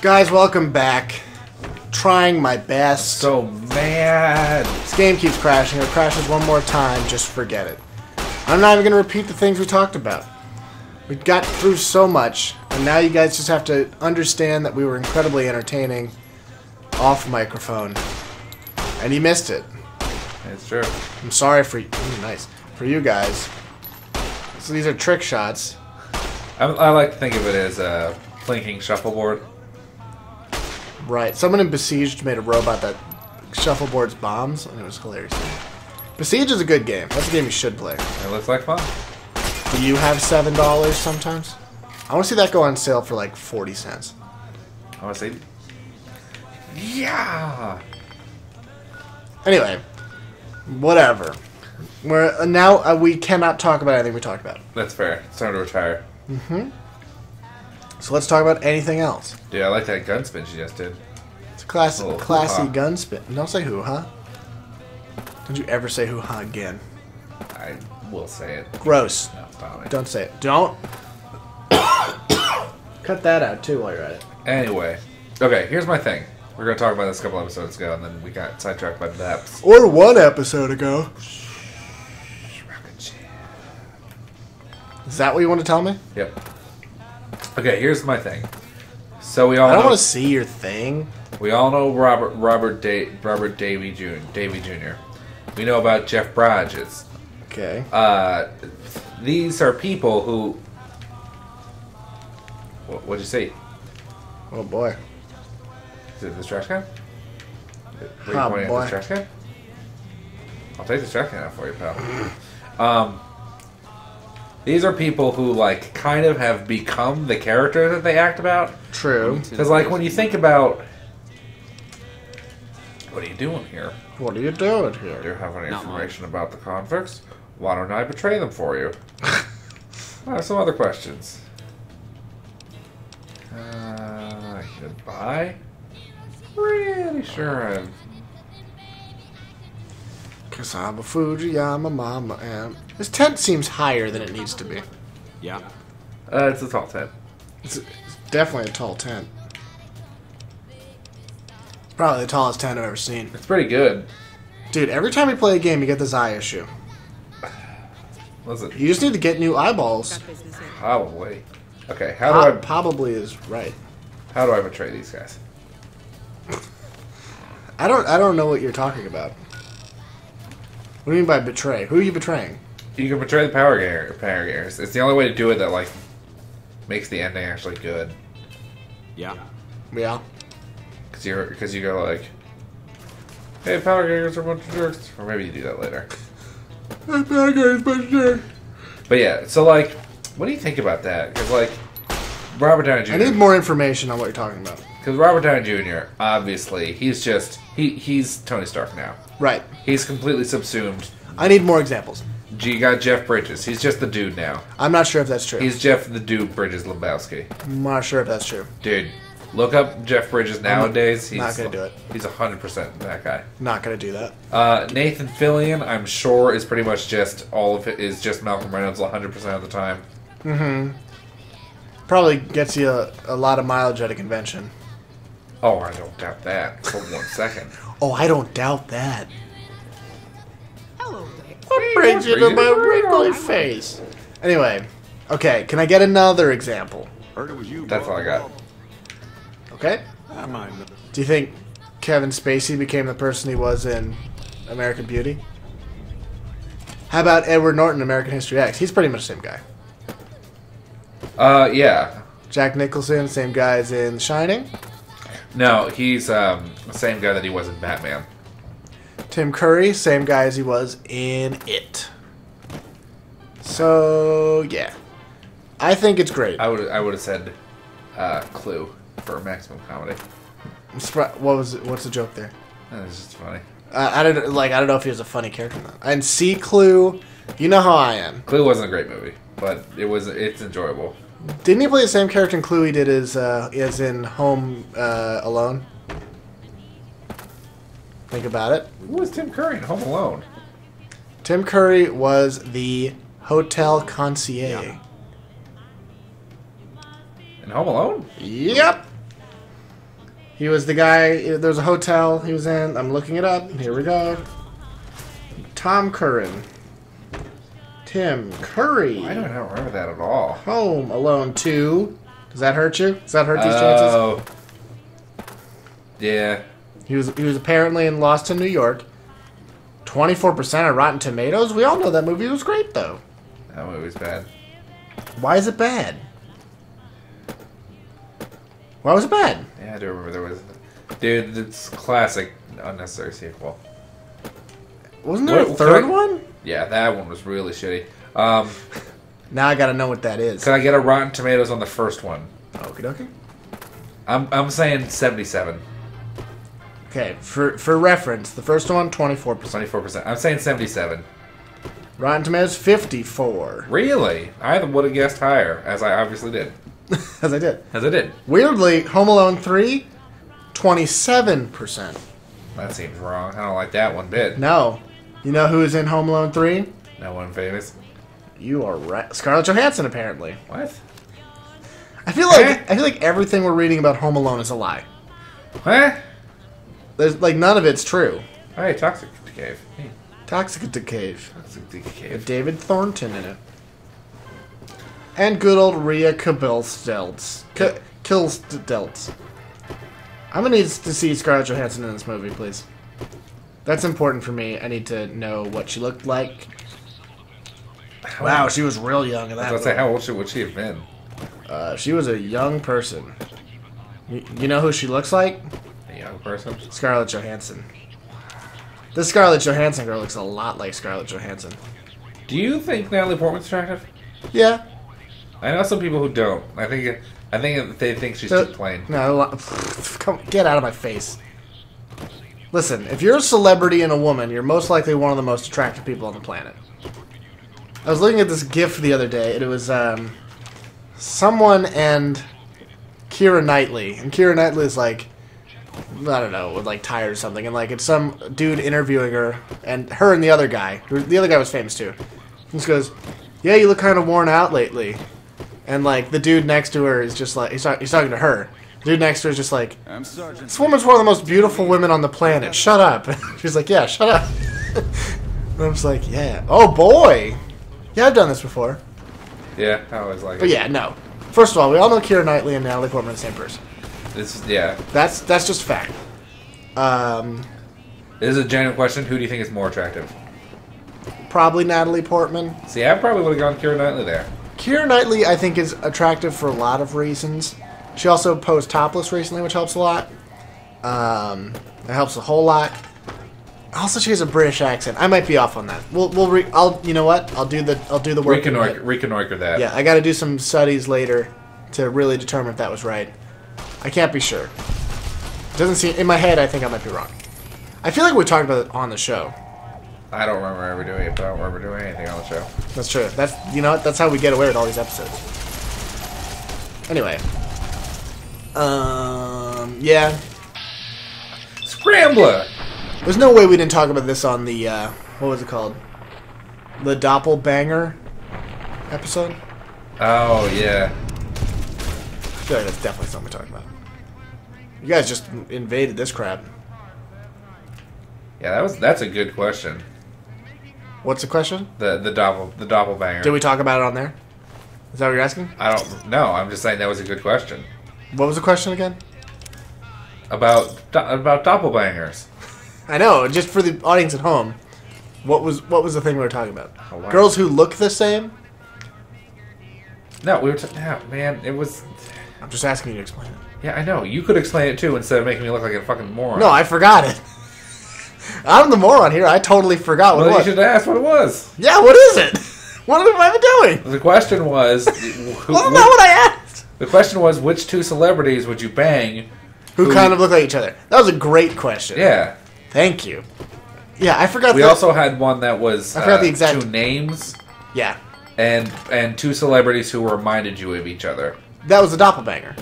Guys, welcome back. Trying my best. So mad. This game keeps crashing. If it crashes one more time, just forget it. I'm not even going to repeat the things we talked about. We got through so much, and now you guys just have to understand that we were incredibly entertaining off microphone. And you missed it. It's true. I'm sorry for you. Nice. For you guys. So these are trick shots. I like to think of it as a plinking shuffleboard. Right. Someone in Besieged made a robot that shuffleboards bombs, and it was hilarious. Besiege is a good game. That's a game you should play. It looks like fun. Do you have $7 sometimes? I want to see that go on sale for like 40 cents. I want to say, yeah. Anyway, whatever. Now we cannot talk about anything we talked about. That's fair. It's time to retire. Mm-hmm. So let's talk about anything else. Dude, I like that gun spin she just did. It's a classy hoo-ha. gun spin. Don't say hoo-ha. Don't you ever say hoo-ha again. I will say it. Gross. No, probably. Don't say it. Don't. Cut that out, too, while you're at it. Anyway. Okay, here's my thing. We were going to talk about this a couple episodes ago, and then we got sidetracked by depths. Or one episode ago. Is that what you want to tell me? Yep. Okay, here's my thing. So we all I don't know, want to see your thing. We all know Robert Davey Jr. We know about Jeff Bridges. Okay. These are people who. What'd you say? Oh boy. Is it this trash can? Were you Oh, pointing boy. at this trash can? I'll take the trash can out for you, pal. These are people who, like, kind of have become the character that they act about. True. Because, like, when you think about... What are you doing here? What are you doing Do you here? have any information about the convicts? Why don't I betray them for you? I have some other questions. Goodbye? Pretty sure I'm... Cause I'm a Fujiyama mama and... This tent seems higher than it needs to be. Yeah. It's a tall tent. It's definitely a tall tent. It's probably the tallest tent I've ever seen. It's pretty good. Dude, every time you play a game, you get this eye issue. Listen, You just need to get new eyeballs. probably. Okay, how Probably is right. do I betray these guys? I don't know what you're talking about. What do you mean by betray? Who are you betraying? You can betray the power gangers. It's the only way to do it that, like, makes the ending actually good. Yeah. Yeah. Because you go like, hey, power gangers are a bunch of jerks. Or maybe you do that later. But yeah, so like, what do you think about that? Because like, Robert Downey Jr. I need more information on what you're talking about. Because Robert Downey Jr. obviously he's Tony Stark now. Right. He's completely subsumed. I need more examples. You got Jeff Bridges. He's just the dude now. I'm not sure if that's true. He's Jeff the Dude Bridges Lebowski. I'm not sure if that's true. Dude, look up Jeff Bridges nowadays. He's not gonna do it. He's 100% that guy. Not gonna do that. Nathan Fillion, I'm sure, is pretty much just all of it is just Malcolm Reynolds 100% of the time. Mm-hmm. Probably gets you a lot of mileage at a convention. Oh, I don't doubt that for 1 second. Oh, I don't doubt that. Hello. What brings you to my wrinkly face? Anyway, okay, can I get another example? Heard it was you. That's all I got. Okay? I mind. Do you think Kevin Spacey became the person he was in American Beauty? How about Edward Norton in American History X? He's pretty much the same guy. Yeah. Jack Nicholson, same guy as in Shining. No, he's the same guy that he was in Batman. Tim Curry, same guy as he was in It. So, yeah. I think it's great. I would have said Clue for maximum comedy. What's the joke there? That's just funny. I don't know if he was a funny character or not. And see Clue, you know how I am. Clue wasn't a great movie, but it's enjoyable. Didn't he play the same character in Clue he did as in Home Alone? Think about it. Who was Tim Curry in Home Alone? Tim Curry was the hotel concierge. In Home Alone? Yep. He was the guy. There was a hotel he was in. I'm looking it up. Here we go. Tom Curran. Tim Curry. I don't remember that at all. Home Alone 2. Does that hurt you? Does that hurt these chances? Oh. Yeah. He was apparently in Lost in New York. 24% on Rotten Tomatoes. We all know that movie was great, though. That movie's bad. Why is it bad? Why was it bad? Yeah, I do remember there was... Dude, it's classic unnecessary sequel. Wasn't there a third one? Yeah, that one was really shitty. Now I gotta know what that is. Can I get a Rotten Tomatoes on the first one? Okie dokie. I'm saying 77. Okay, for reference, the first one, 24%. 24%. I'm saying 77. Rotten Tomatoes, 54. Really? I would have guessed higher, as I obviously did. As I did. As I did. Weirdly, Home Alone 3, 27%. That seems wrong. I don't like that one bit. No. You know who's in Home Alone 3? No one famous. You are right. Scarlett Johansson, apparently. What? I feel like everything we're reading about Home Alone is a lie. What? There's like none of it's true. Hey, Toxic Cave. Hey, Toxic Cave. Toxic With Cave. David Thornton in it. And good old Rhea Kilstelz. I'm gonna need to see Scarlett Johansson in this movie, please. That's important for me. I need to know what she looked like. Wow, she was real young in that. I was gonna say, how old would she have been? She was a young person. You know who she looks like? A young person? Scarlett Johansson. This Scarlett Johansson girl looks a lot like Scarlett Johansson. Do you think Natalie Portman's attractive? Yeah. I know some people who don't. I think they think she's too plain. No, come get out of my face. Listen, if you're a celebrity and a woman, you're most likely one of the most attractive people on the planet. I was looking at this GIF the other day, and it was someone and Keira Knightley, and Keira Knightley is like, I don't know, like tired or something, and like it's some dude interviewing her, and her and the other guy. The other guy was famous too. He just goes, "Yeah, you look kind of worn out lately," and like the dude next to her is just like he's talking to her. The dude next to her is just like, "This woman's one of the most beautiful women on the planet. Shut up." She's like, "Yeah, shut up." And I'm just like, "Yeah, oh boy, yeah, I've done this before." Yeah, I always like it. But yeah, no. First of all, we all know Keira Knightley and Natalie Portman are the same person. Yeah. That's just fact. This is a genuine question. Who do you think is more attractive? Probably Natalie Portman. See, I probably would have gone Keira Knightley there. Keira Knightley, I think, is attractive for a lot of reasons. She also posed topless recently, which helps a lot. It helps a whole lot. Also, she has a British accent. I might be off on that. You know what? I'll do the work. Reconnoiter that. Yeah, I got to do some studies later to really determine if that was right. I can't be sure. It doesn't seem in my head. I think I might be wrong. I feel like we talked about it on the show. I don't remember ever doing it, but I don't remember doing anything on the show. That's true. That's how we get away with all these episodes. Anyway. Yeah. Scrambler! There's no way we didn't talk about this on the, what was it called? The Doppelbanger episode? Oh, yeah. I feel like that's definitely something we're talking about. You guys just invaded this crap. Yeah, that's a good question. What's the question? The doppelbanger. Did we talk about it on there? Is that what you're asking? I don't know. I'm just saying that was a good question. What was the question again? About doppelbangers. I know, just for the audience at home. What was the thing we were talking about? Oh, wow. Girls who look the same? No, we were man, it was... I'm just asking you to explain it. Yeah, I know. You could explain it too instead of making me look like a fucking moron. No, I forgot it. I'm the moron here. I totally forgot what it was. You should have asked what it was. Yeah, what is it? What have I been doing? The question was... Well, not what I asked. The question was, which two celebrities would you bang... Who kind of look like each other? That was a great question. Yeah. Thank you. Yeah, I forgot. We also had one that was I forgot the exact two names. Yeah. And two celebrities who reminded you of each other. That was a doppelbanger.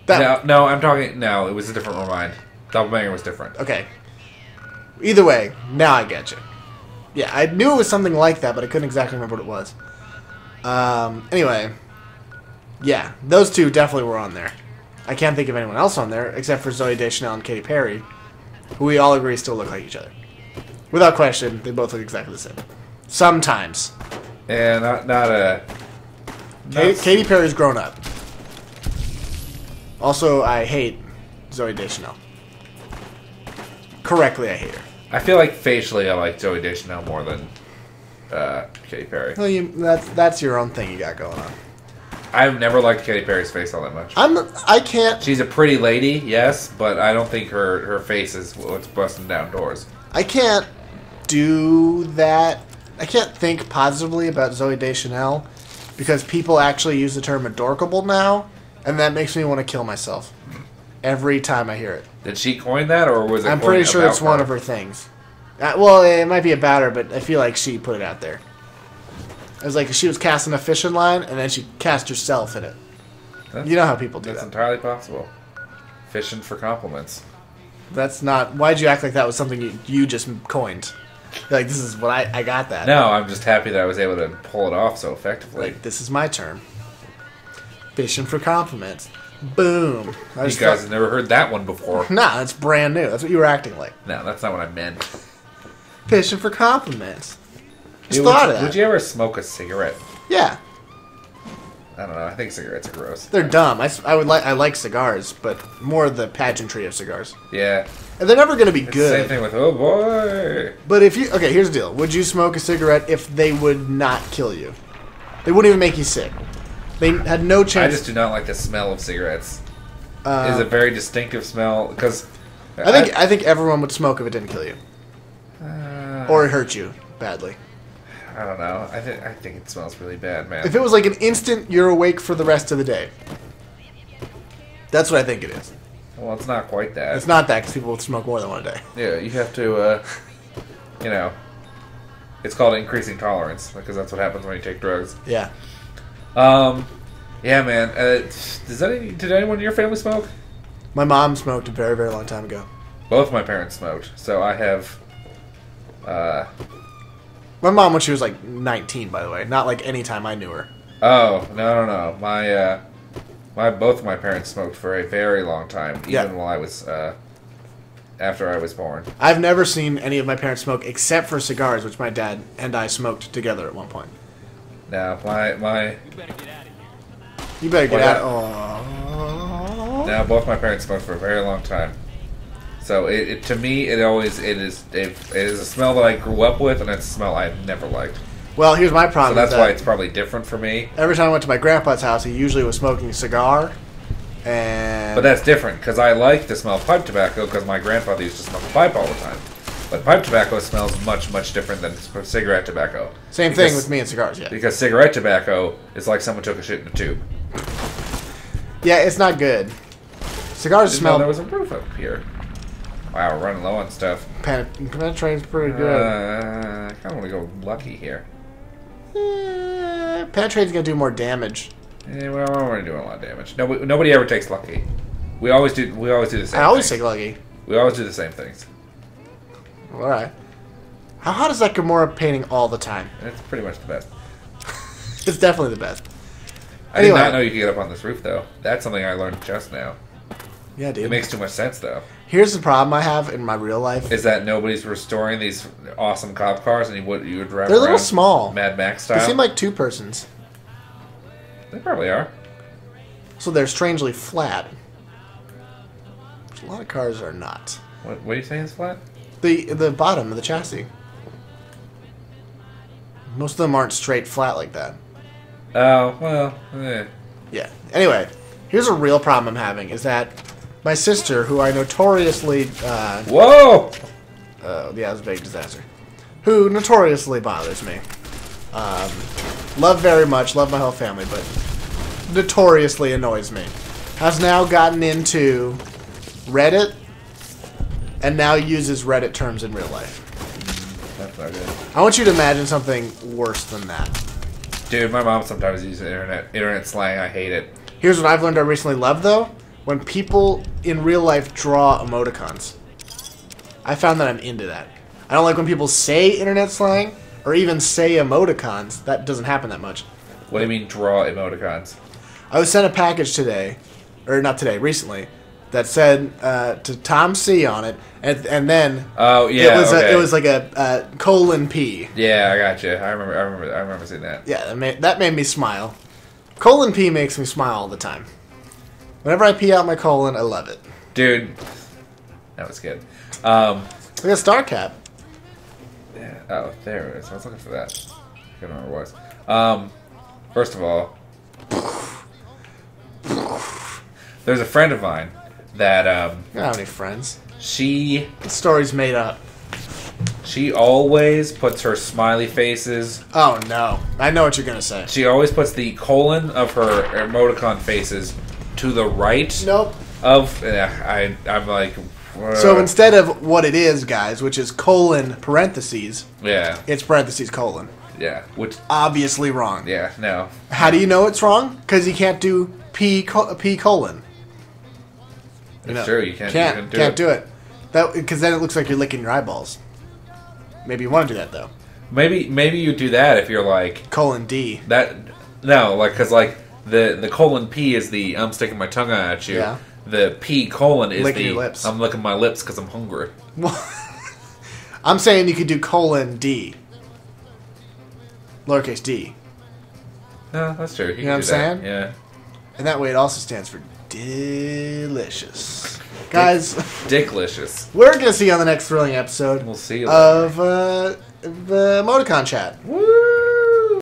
No, I'm talking... No, it was a different remind. Doppelbanger was different. Okay. Either way, now I get you. Yeah, I knew it was something like that, but I couldn't exactly remember what it was. Anyway. Yeah, those two definitely were on there. I can't think of anyone else on there except for Zoe Deschanel and Katy Perry, who we all agree still look like each other. Without question, they both look exactly the same. Sometimes. Yeah, not a... Katy Perry's grown up. Also, I hate Zoe Deschanel. Correctly, I hate her. I feel like facially I like Zoe Deschanel more than Katy Perry. Well, that's your own thing you got going on. I've never liked Katy Perry's face all that much. I can't... She's a pretty lady, yes, but I don't think her face is what's busting down doors. I can't do that. I can't think positively about Zoe Deschanel because people actually use the term adorkable now, and that makes me want to kill myself every time I hear it. Did she coin that, or was it? I'm pretty sure it's one of her things. Well, it might be about her, but I feel like she put it out there. It was like she was casting a fishing line, and then she cast herself in it. You know how people do that. That's entirely possible. Fishing for compliments. That's not... Why'd you act like that was something you just coined? You're like, this is what I got that. No, I'm just happy that I was able to pull it off so effectively. Like, this is my term. Fishing for compliments. Boom. You guys have never heard that one before. Nah, that's brand new. That's what you were acting like. No, that's not what I meant. Fishing for compliments. Just Hey, thought of that. Would you ever smoke a cigarette? Yeah. I don't know. I think cigarettes are gross. They're dumb. I like cigars, but more the pageantry of cigars. Yeah. And they're never going to be It's good. the same thing with, oh boy. But if you... Okay, here's the deal. Would you smoke a cigarette if they would not kill you? They wouldn't even make you sick. They had no chance... I just do not like the smell of cigarettes. It's a very distinctive smell, because... I think everyone would smoke if it didn't kill you. Or it hurt you badly. I don't know. I think it smells really bad, man. If it was like an instant, you're awake for the rest of the day. That's what I think it is. Well, it's not quite that. It's not that, because people would smoke more than one a day. Yeah, you have to, you know... It's called increasing tolerance, because that's what happens when you take drugs. Yeah. Yeah, man. Did anyone in your family smoke? My mom smoked a very, very long time ago. Both my parents smoked, so I have... My mom when she was like 19, by the way. Not like any time I knew her. Oh, no. Both of my parents smoked for a very long time, even while I was, after I was born. I've never seen any of my parents smoke except for cigars, which my dad and I smoked together at one point. Now, my... You better get out. Oh. Now, both my parents smoked for a very long time. So, to me, it is a smell that I grew up with, and it's a smell I've never liked. Well, here's my problem. So that's why it's probably different for me. Every time I went to my grandpa's house, he usually was smoking a cigar, and... But that's different, because I like the smell of pipe tobacco, because my grandfather used to smoke a pipe all the time. But pipe tobacco smells much, much different than cigarette tobacco. Same thing with me and cigars, yeah. Because cigarette tobacco is like someone took a shit in a tube. Yeah, it's not good. Cigars smell... There was a roof up here. Wow, we're running low on stuff. Penetrating's pretty good. I kind of want to go lucky here. Penetrating's going to do more damage. Yeah, well, we're already doing a lot of damage. Nobody ever takes lucky. We always do the same things. I always take lucky. We always do the same things. Alright. How hot is that Gamora painting all the time? It's pretty much the best. It's definitely the best. I did not know you could get up on this roof, though. That's something I learned just now. Yeah, dude. It makes too much sense, though. Here's the problem I have in my real life. Is that nobody's restoring these awesome cop cars, and you would drive They're a little around small. Mad Max style? They seem like two persons. They probably are. So they're strangely flat. Which a lot of cars are not. What are you saying is flat? The bottom of the chassis. Most of them aren't straight flat like that. Oh, well, eh. Yeah. Anyway, here's a real problem I'm having, is that my sister, who I notoriously... Whoa! Yeah, it was a big disaster. Who notoriously bothers me. Love very much, love my whole family, but notoriously annoys me. Has now gotten into Reddit, and now uses Reddit terms in real life. That's not good. I want you to imagine something worse than that. Dude, my mom sometimes uses internet slang. I hate it. Here's what I've learned I recently love, though. When people in real life draw emoticons. I found that I'm into that. I don't like when people say internet slang, or even say emoticons. That doesn't happen that much. What do you mean, draw emoticons? I was sent a package today, or not today, recently, that said to Tom C on it, and then it was like a colon P. Yeah, I got you. I remember seeing that. Yeah, that made me smile. Colon P makes me smile all the time. Whenever I pee out my colon, I love it. Dude, that was good. Look at Star Cap. Yeah. Oh, there it is. I was looking for that. I can't remember what it was. First of all, there's a friend of mine that I don't have any friends. The story's made up. She always puts her smiley faces. Oh no, I know what you're gonna say. She always puts the colon of her emoticon faces to the right. Nope. I'm like. So instead of what it is, guys, which is colon parentheses, yeah, it's parentheses colon. Yeah, which obviously wrong. Yeah, no. How do you know it's wrong? Because you can't do p colon. It's true. You can't do it. Because then it looks like you're licking your eyeballs. Maybe you want to do that though. Maybe you do that if you're like colon D. Because the colon P is the I'm sticking my tongue out at you. Yeah. The P colon is licking your lips. I'm licking my lips because I'm hungry. I'm saying you could do colon D. Lowercase d. No, that's true. You know what I'm saying? Yeah. And that way it also stands for delicious. Guys. Dicklicious. We're going to see you on the next thrilling episode. We'll see you of the Emoticon Chat. Woo!